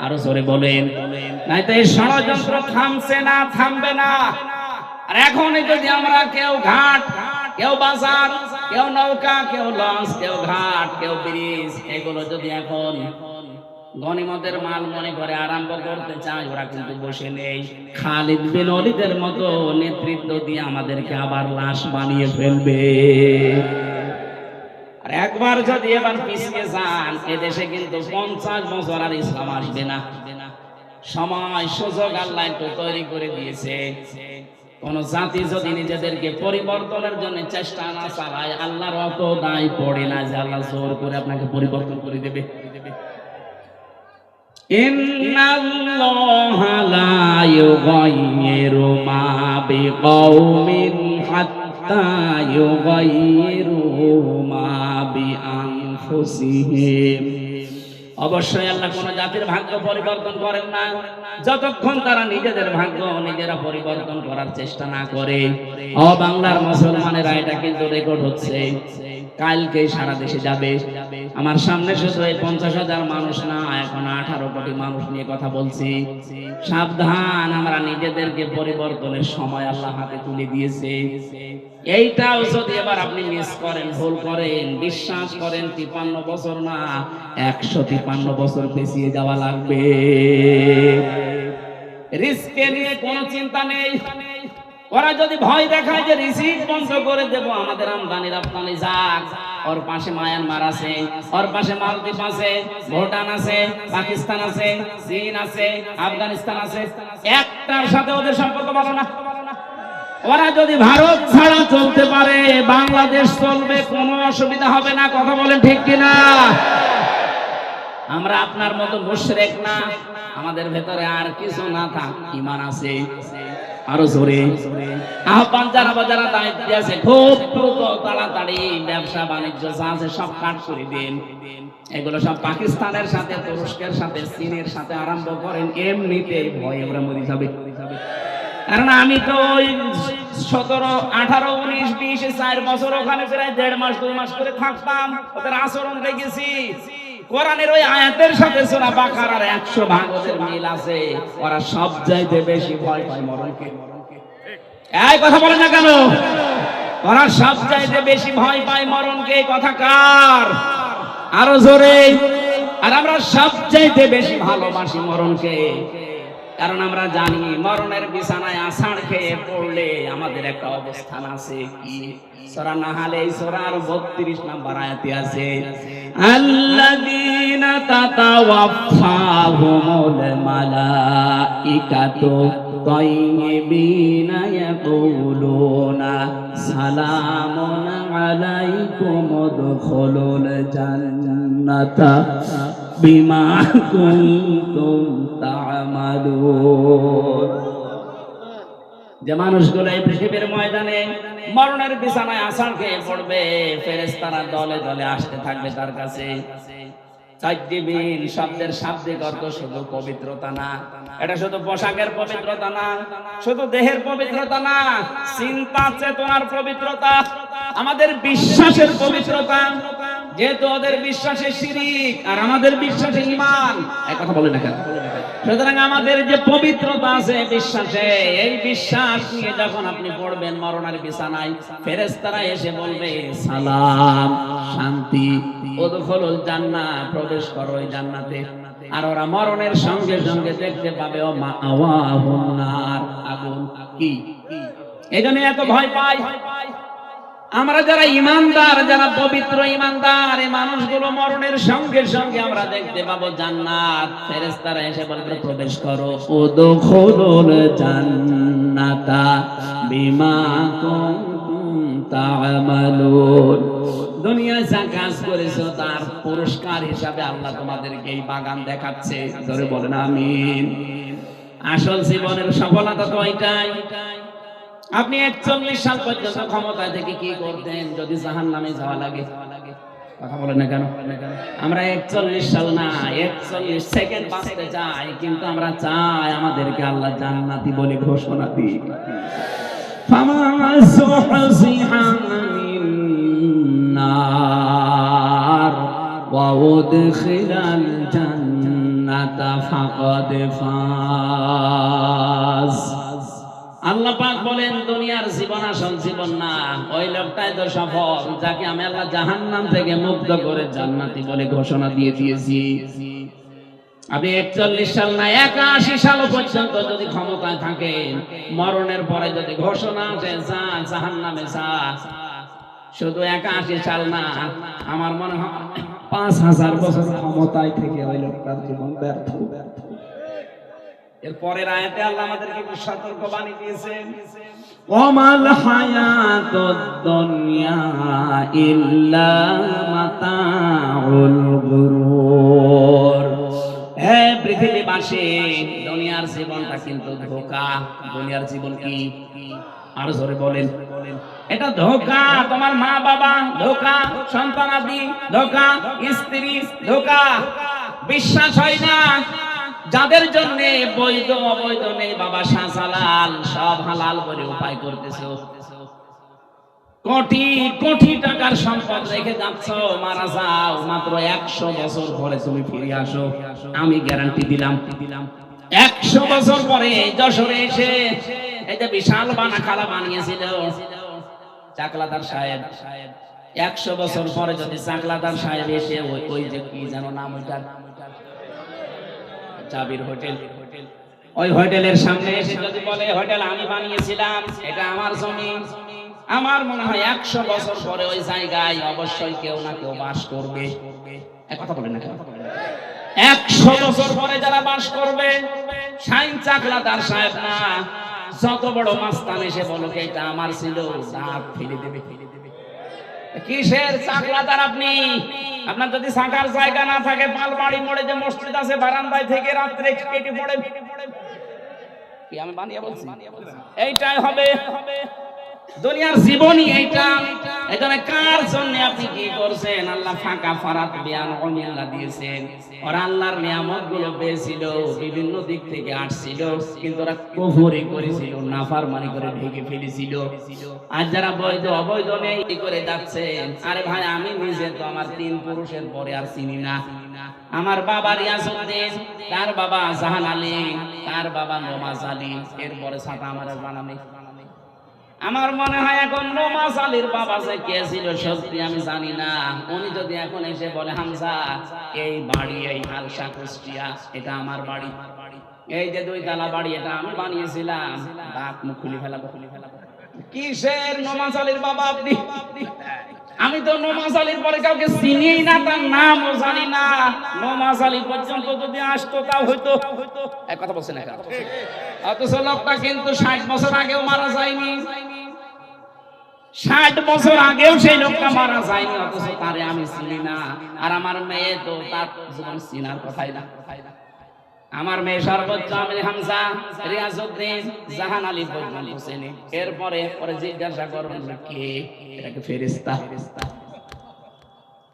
আরো জোরে বলেন। নাই তো এই ষড়যন্ত্র থামবে না। আর এখন যদি আমরা কেউ ঘাট, কেউ বাজার, কেউ নৌকা, কেউ লঞ্চ, কেউ ঘাট, কেউ ব্রিজ, এগুলো যদি এখন গনিমতের মাল মনে করে আরম্ভ করতে চায়, ওরা কিন্তু বসে নেই। খালিদ বিন ওলীদের মতো নেতৃত্ব দিয়ে আমাদেরকে আবার লাশ বানিয়ে ফেলবে। আর একবার যদি এবার পিছিয়ে যান, এদেশে কিন্তু 50 বছর আর ইসলাম আসবে না। সময় সুযোগ আল্লাহ একটু তৈরি করে দিয়েছে। কোন জাতি যদি নিজেদেরকে পরিবর্তনের জন্য চেষ্টা না চালায়, আল্লাহর অত দায় পড়ে না যে আল্লাহ জোর করে আপনাকে পরিবর্তন করে দেবে। ইন্নাল্লাহা লা ইউগাইয়িরু মা বিকাওমিন হাত্তা ইউগাইয়িরু মা বিআনফুসিহিম। অবশ্যই আল্লাহ কোন জাতির ভাগ্য পরিবর্তন করেন না যতক্ষণ তারা নিজেদের ভাগ্য নিজেরা পরিবর্তন করার চেষ্টা না করে। ও বাংলার মুসলমানেরা, এটা কিন্তু রেকর্ড হচ্ছে, কালকে সারা দেশে যাবে। আমার সামনে শুধু এই 50,000 মানুষ না, এখন 18 কোটি মানুষ নিয়ে কথা বলছি। সাবধান, আমরা নিজেদেরকে পরিবর্তনের সময় আল্লাহ হাতে তুলে দিয়েছে। এইটাও যদি এবার আপনি মিস করেন, ভুল করেন, বিশ্বাস করেন 53 বছর না 153 বছর পেছিয়ে যাওয়া লাগবে। রিস্কে নিয়ে কোনো চিন্তা নেই। ওরা যদি ভয় দেখায় যে রিজিক বন্ধ করে দেব, আমাদের আমদানি রপ্তানি যাক, ওর পাশে মায়ানমার আছে, ওর পাশে মালদ্বীপ আছে, ভুটান আছে, পাকিস্তান আছে, চীন আছে, আফগানিস্তান আছে, একটার সাথে ওদের সম্পর্ক ভালো না। ওরা যদি ভারত ছাড়া চলতে পারে, বাংলাদেশ চলবে, কোনো অসুবিধা হবে না। কথা বলেন ঠিক কিনা? আমরা আপনার মতো মুশরিক না, আমাদের ভেতরে আর কিছু না থাক, ঈমান আছে। আরো জোরে আহ্বান যারা দায়িত্ব আছে, খুব দ্রুত তাড়াতাড়ি ব্যবসা বাণিজ্য যা আছে সব কাট করে দিন। এগুলো সব পাকিস্তানের সাথে, তুরস্কের সাথে, চীনের সাথে আরম্ভ করেন। এমনিতেই ভয়ে ওরা মরে যাবে। কারণ আমি তো ওই 17, 18, 19, 20, 4 বছর ওখানে প্রায় 1.5 মাস 2 মাস করে থাকতাম। ওদের আচরণ দেখেছি। কোরআনের ওই আয়াতের সাথে সূরা বাকারার 100 ভাগ ওদের মিল আছে। ওরা সব চাইতে বেশি ভয় পায় মরণকে। এই কথা বলে না কেন? ওরা সব চাইতে বেশি ভয় পায় মরণকে। কথা কার? আরো জোরে। আর আমরা সব চাইতে বেশি ভালোবাসি মরণকে, কারণ আমরা জানি মরণের বিছানায় আছাড় খেয়ে পড়লে আমাদের একটা অবস্থান আছে। কি? সূরা নাহালে সূরার 32 নম্বর আয়াতে আছে, আল্লাযীনা তাতাওয়াফাহুমুল মালাইকাতু তাইয়্যিবিনা ইয়াকুলুনা সালামুন আলাইকুম উদখুলুল জান্নাতা বিমা কুনতুম তা'মালুন। যে মানুষগুলো এই পৃথিবীর ময়দানে মরণের বিছানায় আছাড় খেয়ে পড়বে, ফেরেশতারা দলে দলে আসতে থাকবে তার কাছে। তাইয়্যিবিন শব্দের শাব্দিক অর্থ শুধু পবিত্রতা না, এটা শুধু পোশাকের পবিত্রতা না, শুধু দেহের পবিত্রতা না, চিন্তা চেতনার পবিত্রতা, আমাদের বিশ্বাসের পবিত্রতা। যেহেতু ওদের বিশ্বাসে শিরিক আর আমাদের বিশ্বাসে ঈমান, এই কথা বলে না কেন? সুতরাং আমাদের যে পবিত্রতা আছে বিশ্বাসে, এই বিশ্বাস নিয়ে যখন আপনি পড়বেন মরণের বিছানায়, ফেরেশতারা এসে বলবে সালাম, শান্তি, উদখুলুল জান্নাহ, প্রবেশ করো এই জান্নাতে। আর ওরা মরণের সঙ্গে সঙ্গে দেখতে পাবে ও মাওয়াহুন নার, আগুন। কি এজন্য এত ভয় পাই আমরা যারা ঈমানদার, যারা পবিত্র ঈমানদার, এই মানুষগুলো মরণের সঙ্গে সঙ্গে আমরা দেখতে পাবো জান্নাত। ফেরেশতারা এসে বলবে প্রবেশ করো, উদখুলুল জান্নাতা বিমা কুনতুম তা'মালুন। দুনিয়ায় যা কাজ করেছো তার পুরস্কার হিসাবে আল্লাহ তোমাদেরকে এই বাগান দেখাচ্ছে। ধরে বলেন আমিন। আসল জীবনের সফলতা তো এটাই। আপনি 41 সাল পর্যন্ত ক্ষমতায় থেকে কি করতেন যদি জাহান্নামে যাওয়া লাগে? কথা বলেন না কেন? আমরা 41 সাল না 41 সেকেন্ড বাঁচতে চাই, কিন্তু আমরা চাই আমাদেরকে আল্লাহ জান্নাতি বলে ঘোষণা দিক। ফামান সুহসিহা মিন নার ওয়া উদখিলাল জান্নাহ জান্নাতা ফাকাদ ফাজ। আল্লাহ পাক বলেন দুনিয়ার জীবন আসল জীবন না, ওই লোকটাই তো সফল যাকে আমি আল্লাহ জাহান্নাম থেকে মুক্ত করে জান্নাতি বলে ঘোষণা দিয়ে দিয়েছি। আপনি 41 সাল না 81 সাল পর্যন্ত যদি ক্ষমতায় থাকেন, মরণের পরে যদি ঘোষণা আসে যা জাহান্নামে যা, শুধু 81 সাল না, আমার মনে হয় 5000 বছর ক্ষমতায় থেকে ওই লোকটার জীবন ব্যর্থ। এর পরের আয়াতে আল্লাহ আমাদেরকে একটু সতর্ক বাণী দিয়েছেন, ওয়ামাল হায়াতুদ দুনিয়া ইল্লা মাতাউল গুরুর। হে পৃথিবীবাসী, দুনিয়ার জীবনটা কিন্তু ধোঁকা। দুনিয়ার জীবন কি? আর জোরে বলেন, এটা ধোঁকা। তোমার মা বাবা ধোঁকা, সন্তানাদি ধোঁকা, স্ত্রী ধোঁকা। বিশ্বাস হয় না? যাদের জন্য বৈধ অবৈধ নেই, বাবা শাহজালাল সব হালাল করে উপায় করতেছো, কোটি কোটি টাকার সম্পদ রেখে যাচ্ছ, মারা যাও, মাত্র 100 বছর পরে তুমি ফিরে আসো, আমি গ্যারান্টি দিলাম 100 বছর পরে যশোরে এসে এই যে বিশাল বানাখালা বানিয়েছিল চাকলাদার সাহেব, 100 বছর পরে যদি চাকলাদার সাহেব এসে ওই যে কি যেন নাম ওইটার, জাবির হোটেল, ওই হোটেলের সামনে এসে যদি বলে হোটেল আমি বানিয়েছিলাম, এটা আমার জমি, আমার মনে হয় 100 বছর পরে ওই জায়গায় অবশ্যই কেউ না কেউ বাস করবে। কথা বলেন না, 100 বছর পরে যারা বাস করবে, শাইন চাকলাদার সাহেব না, যত বড় মাস্তান এসে বলো এটা আমার ছিল, দাঁত ফেলে দেবে। কিসের চাকলাদার আপনি? আপনার যদি থাকার জায়গা না থাকে, পালবাড়ি মোড়ে যে মসজিদ আছে, বারান্দায় থেকে রাত্রে কেটে পড়ে, কি আমি বানিয়ে বলছি? এইটাই হবে দুনিয়ার জীবনই এইটা। এখানে কার জন্য আপনি কি করছেন? আল্লাহ ফাঁকা ফারাত বিয়ান অমিল্লা দিয়েছেন। ওরা আল্লাহর নিয়ামতগুলো পেয়েছিল, বিভিন্ন দিক থেকে আসছিল, কিন্তু ওরা কুফরি করেছিল, নাফরমানি করে ঢেকে ফেলেছিল। আর যারা বৈধ অবৈধ নেই করে যাচ্ছেন, আরে ভাই আমি নিজে তো আমার 3 পুরুষের পরে আর চিনি না। আমার বাবা রিয়াজউদ্দিন, তার বাবা জাহান আলী, তার বাবা নমাজ আলী, এরপরে সাথে আমার বানামে। আমার মনে হয় এখন নমাজ আলীর বাবা যে কে ছিল সত্যি আমি জানি না। উনি যদি এখন এসে বলে হামজা এই বাড়ি, এই হালসা কুষ্টিয়া, এটা আমার বাড়ি, এই যে 2 তলা বাড়ি এটা আমি বানিয়েছিলাম, দাঁত মুখ খুলে ফেলাবো। কিসের নমাজ আলীর বাবা আপনি? আমি তো নমাজ আলীর পরে কাউকে চিনি না, তার নামও জানি না। নমাজ আলী পর্যন্ত যদি আসতো তাও হইতো। এক কথা বলছেন না, অথচ লোকটা কিন্তু 60 বছর আগেও মারা যায়নি, 60 বছর আগেও সেই লোকটা মারা যায়নি, অথচ তারে আমি চিনি না। আর আমার মেয়ে তো তার জীবন চিনার কথাই না। আমার মেয়ে সর্বোচ্চ আমি হামজা, রিয়াজউদ্দিন, জাহান আলী পর্যন্ত চেনে। এরপরে জিজ্ঞাসা করুন কে? এটাকে ফেরেশতা।